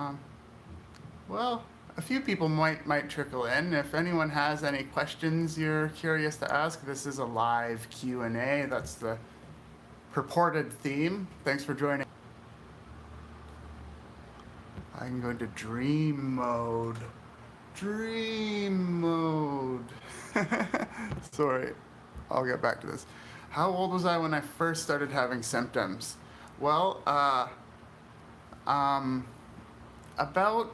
Um, well, a few people might trickle in. If anyone has any questions you're curious to ask, this is a live Q&A. That's the purported theme. Thanks for joining. I can go into dream mode. Dream mode. Sorry, I'll get back to this. How old was I when I first started having symptoms? Well, um, about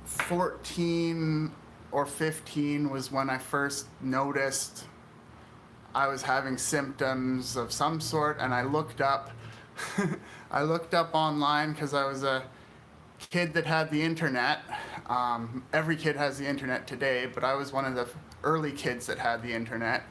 14 or 15 was when I first noticed I was having symptoms of some sort, and I looked up. I looked up online because I was a kid that had the internet. Every kid has the internet today, but I was one of the early kids that had the internet.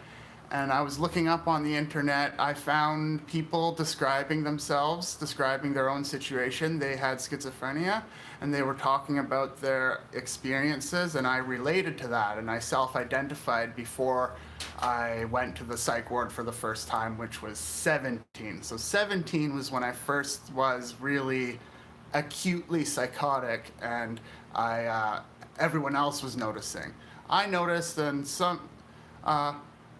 And I was looking up on the internet. I found people describing themselves, describing their own situation. They had schizophrenia, and they were talking about their experiences, and I related to that, and I self-identified before I went to the psych ward for the first time, which was 17. So 17 was when I first was really acutely psychotic, and everyone else was noticing. I noticed, and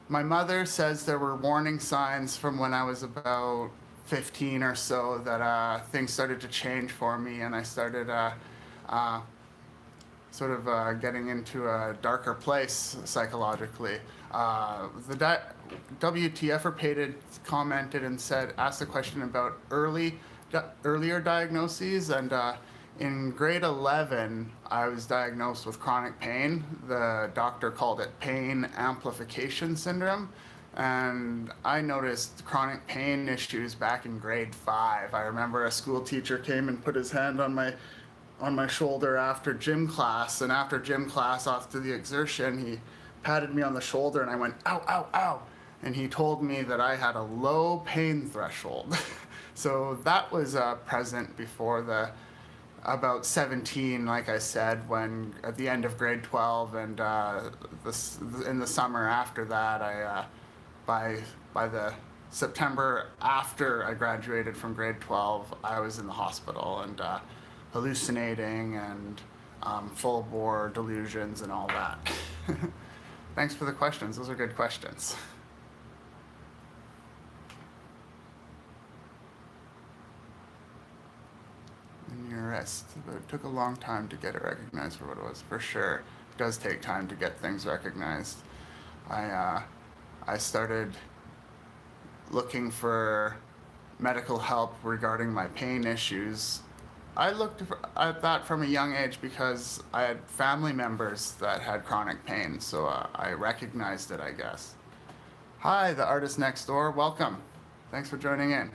my mother says there were warning signs from when I was about 15 or so that things started to change for me, and I started getting into a darker place psychologically. The WTF Pated commented and asked a question about earlier diagnoses, and in grade 11, I was diagnosed with chronic pain. The doctor called it pain amplification syndrome, and I noticed chronic pain issues back in grade 5. I remember a school teacher came and put his hand on my shoulder after gym class, and after gym class, after the exertion, he patted me on the shoulder, and I went, ow, ow, ow, and he told me that I had a low pain threshold. So that was present before about 17, like I said, when at the end of grade 12, and in the summer after that, by the September after I graduated from grade 12, I was in the hospital and hallucinating and full bore delusions and all that. Thanks for the questions. Those are good questions. In your wrist, but it took a long time to get it recognized for what it was. For sure, it does take time to get things recognized. I started looking for medical help regarding my pain issues. I looked at that from a young age because I had family members that had chronic pain, so I recognized it, I guess. Hi, the artist next door. Welcome. Thanks for joining in.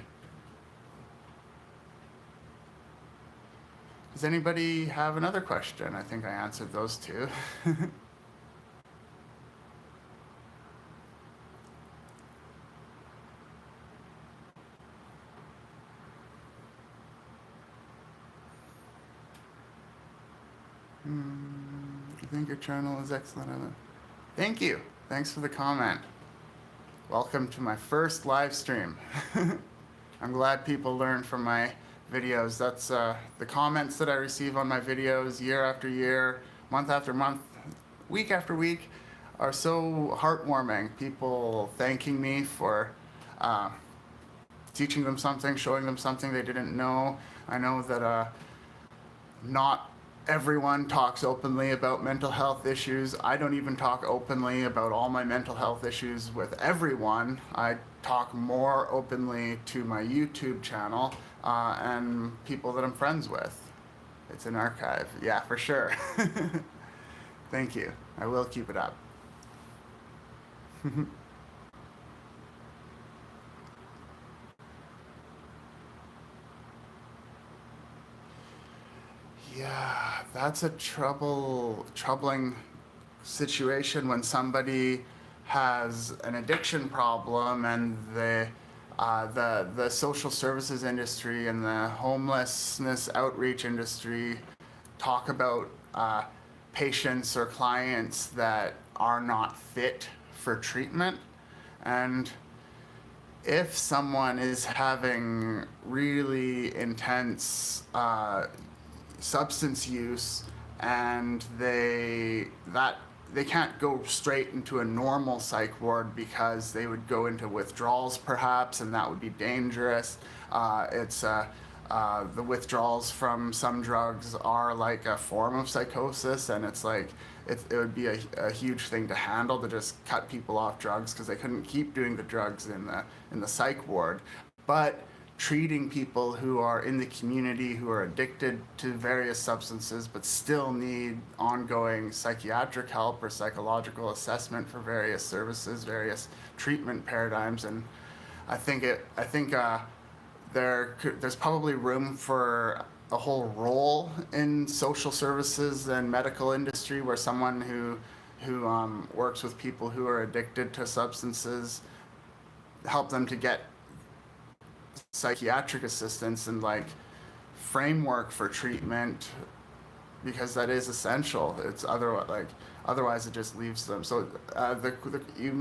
Does anybody have another question? I think I answered those two. I think your channel is excellent. Thank you. Thanks for the comment. Welcome to my first live stream. I'm glad people learn from my videos. That's the comments that I receive on my videos year after year, month after month, week after week are so heartwarming. People thanking me for teaching them something, showing them something they didn't know. I know that not everyone talks openly about mental health issues. I don't even talk openly about all my mental health issues with everyone. I talk more openly to my YouTube channel and people that I'm friends with. It's an archive. Yeah, for sure. Thank you. I will keep it up. Yeah, that's a troubling situation when somebody has an addiction problem and the social services industry and the homelessness outreach industry talk about patients or clients that are not fit for treatment. And if someone is having really intense substance use, and they can't go straight into a normal psych ward because they would go into withdrawals perhaps, and that would be dangerous. The withdrawals from some drugs are like a form of psychosis, and it's like it would be a huge thing to handle, to just cut people off drugs because they couldn't keep doing the drugs in the psych ward. But treating people who are in the community who are addicted to various substances but still need ongoing psychiatric help or psychological assessment for various services, various treatment paradigms, and I think there's probably room for a whole role in social services and medical industry where someone who works with people who are addicted to substances, help them to get psychiatric assistance and like framework for treatment, because that is essential. It's otherwise it just leaves them. So you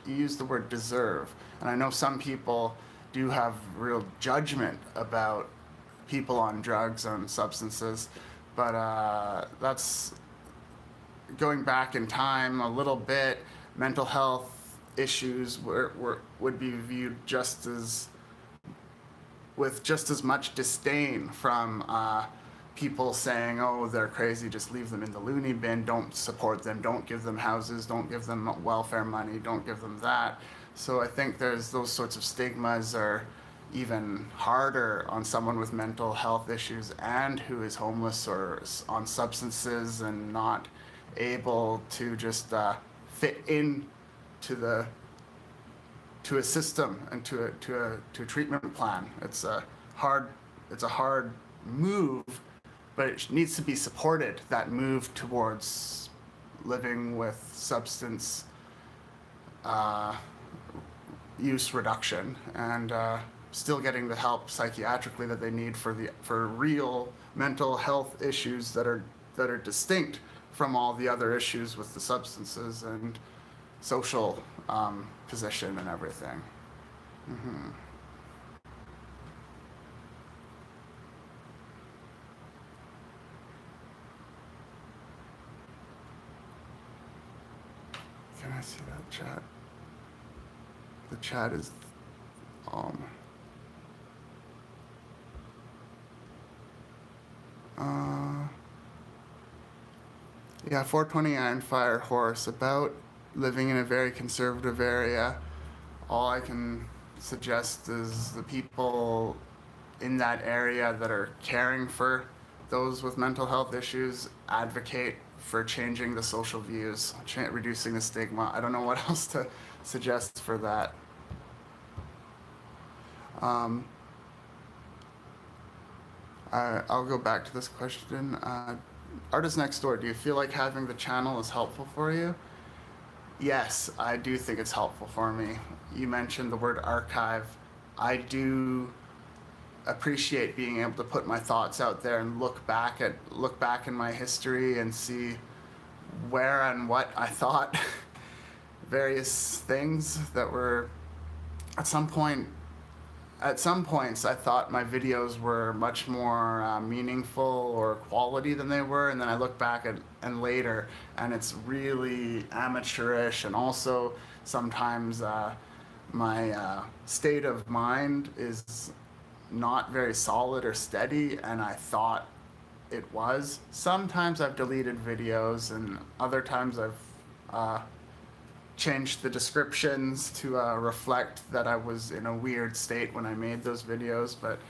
used the word deserve, and I know some people do have real judgment about people on drugs and substances, but that's going back in time a little bit. Mental health issues would be viewed with just as much disdain from people saying, oh, they're crazy, just leave them in the loony bin, don't support them, don't give them houses, don't give them welfare money, don't give them that. So I think there's those sorts of stigmas are even harder on someone with mental health issues and who is homeless or on substances and not able to just fit in to a system and to a treatment plan. It's a hard move, but it needs to be supported, that move towards living with substance use reduction and still getting the help psychiatrically that they need for real mental health issues that are distinct from all the other issues with the substances and social position and everything. Mm-hmm. Can I see that chat? The chat is yeah, 429 Fire Horse, about living in a very conservative area. All I can suggest is the people in that area that are caring for those with mental health issues advocate for changing the social views, reducing the stigma. I don't know what else to suggest for that. I'll go back to this question. Artist Next Door, do you feel like having the channel is helpful for you? Yes, I do think it's helpful for me. You mentioned the word archive. I do appreciate being able to put my thoughts out there and look back in my history and see where and what I thought various things that were at some points I thought my videos were much more meaningful or quality than they were, and then I look back and later and it's really amateurish, and also sometimes my state of mind is not very solid or steady, and I thought it was. Sometimes I've deleted videos, and other times I've changed the descriptions to reflect that I was in a weird state when I made those videos, but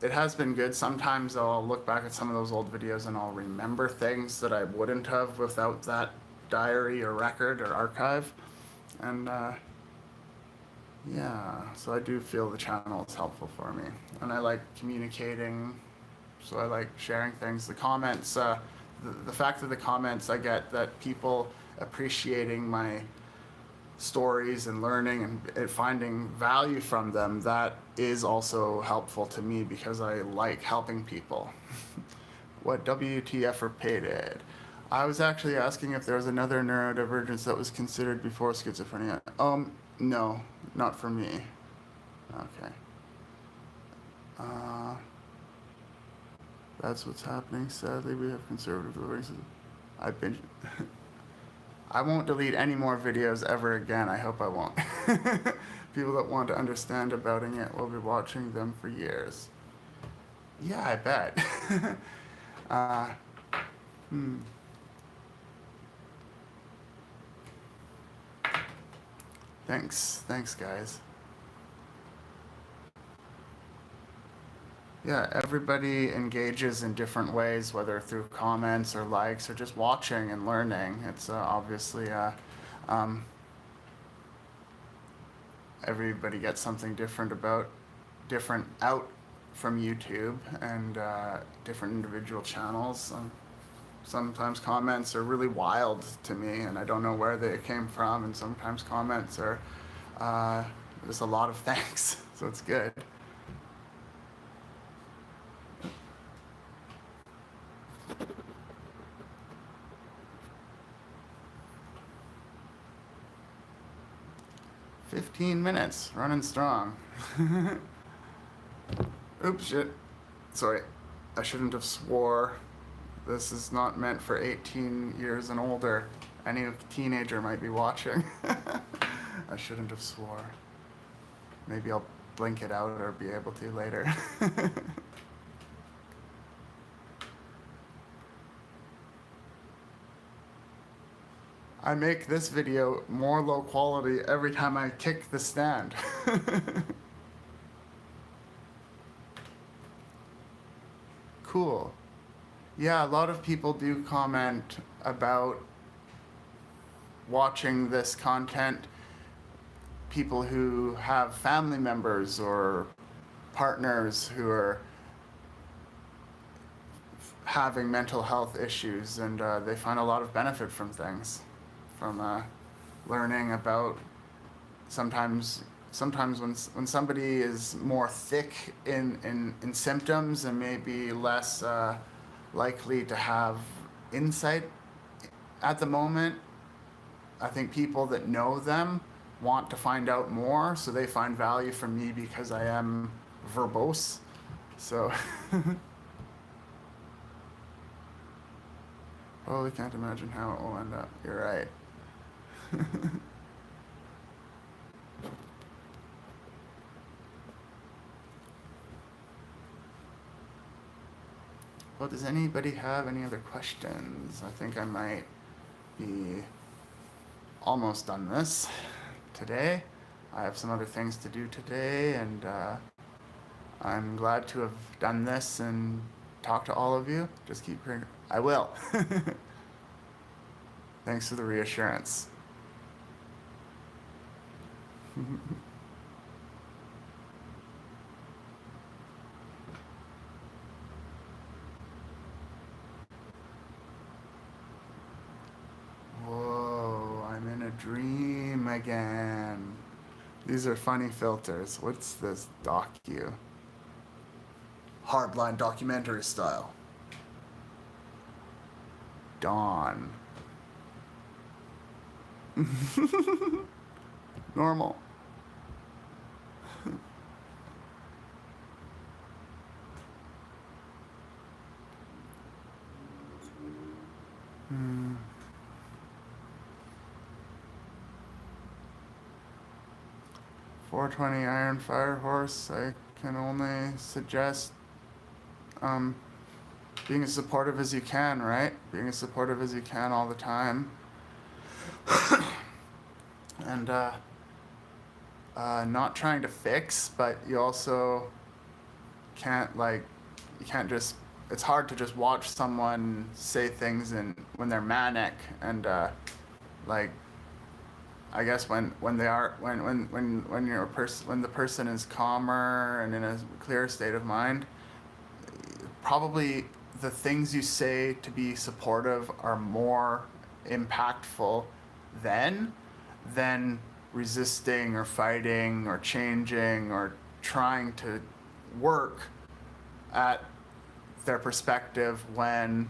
it has been good. Sometimes I'll look back at some of those old videos and I'll remember things that I wouldn't have without that diary or record or archive. And yeah, so I do feel the channel is helpful for me. And I like communicating, so I like sharing things. The comments, the fact that the comments I get that people appreciating my stories and learning and finding value from them, that is also helpful to me because I like helping people. What WTF repeated? I was actually asking if there was another neurodivergence that was considered before schizophrenia. No, not for me. Okay. That's what's happening. Sadly, we have conservative racism. I've been. I won't delete any more videos ever again. I hope I won't. People that want to understand about it will be watching them for years. Yeah, I bet. uh, hmm. Thanks, guys. Yeah, everybody engages in different ways, whether through comments or likes or just watching and learning. It's obviously um, everybody gets something different out from YouTube and different individual channels. Sometimes comments are really wild to me, and I don't know where they came from. And sometimes comments are just a lot of thanks, so it's good. $15, running strong. Oops, shit. Sorry, I shouldn't have swore. This is not meant for 18 years and older. Any teenager might be watching. I shouldn't have swore. Maybe I'll blink it out or be able to later. I make this video more low quality every time I kick the stand. Cool. Yeah, a lot of people do comment about watching this content. People who have family members or partners who are having mental health issues, and they find a lot of benefit from things, from learning about sometimes when somebody is more thick in symptoms and maybe less likely to have insight at the moment, I think people that know them want to find out more, so they find value from me because I am verbose. So oh, I can't imagine how it will end up. You're right. Well, does anybody have any other questions? I think I might be almost done this today. I have some other things to do today, and I'm glad to have done this and talk to all of you. Just keep hearing. I will. Thanks for the reassurance. Whoa, I'm in a dream again. These are funny filters. What's this docu? Hardline documentary style. Dawn. Normal. Hmm. 420 Iron Fire Horse. I can only suggest being as supportive as you can, right? Being as supportive as you can all the time. And not trying to fix, but you also can't just, it's hard to just watch someone say things when they're manic, and I guess when the person is calmer and in a clearer state of mind, probably the things you say to be supportive are more impactful than resisting or fighting or changing or trying to work at their perspective when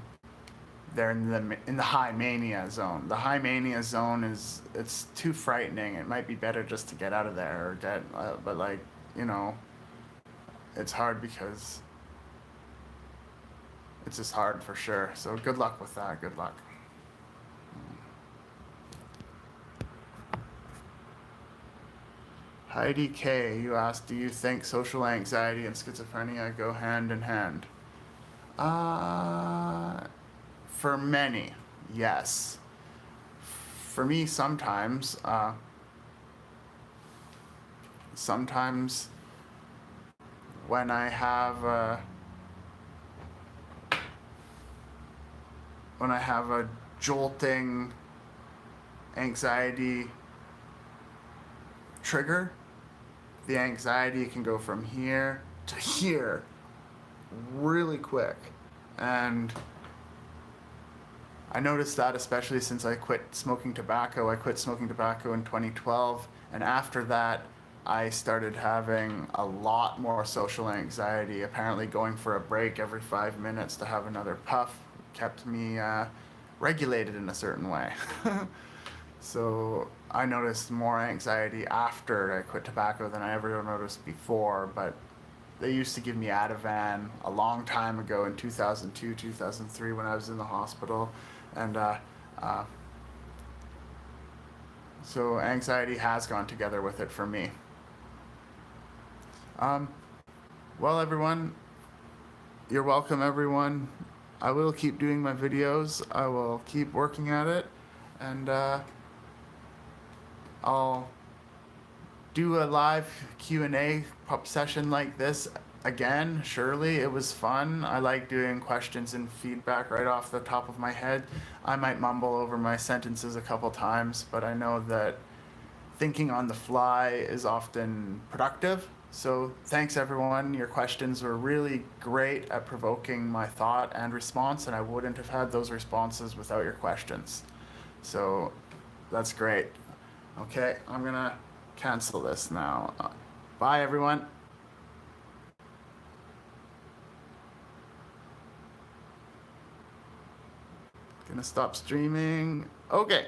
they're in the high mania zone. The high mania zone it's too frightening. It might be better just to get out of there or but it's hard because it's just hard for sure. So good luck with that. Good luck. Heidi K, you asked, do you think social anxiety and schizophrenia go hand in hand? For many, yes. For me, sometimes when I have a jolting anxiety trigger, the anxiety can go from here to here really quick. And I noticed that especially since I quit smoking tobacco. I quit smoking tobacco in 2012, and after that I started having a lot more social anxiety. Apparently going for a break every 5 minutes to have another puff kept me regulated in a certain way. So I noticed more anxiety after I quit tobacco than I ever noticed before, but they used to give me Ativan a long time ago in 2002, 2003 when I was in the hospital. And so anxiety has gone together with it for me. Well, everyone, you're welcome, everyone. I will keep doing my videos. I will keep working at it. And I'll do a live Q&A session like this again. Surely it was fun. I like doing questions and feedback right off the top of my head. I might mumble over my sentences a couple times, but I know that thinking on the fly is often productive. So thanks, everyone. Your questions were really great at provoking my thought and response, and I wouldn't have had those responses without your questions. So that's great. Okay, I'm gonna cancel this now. Bye, everyone. Gonna stop streaming. Okay.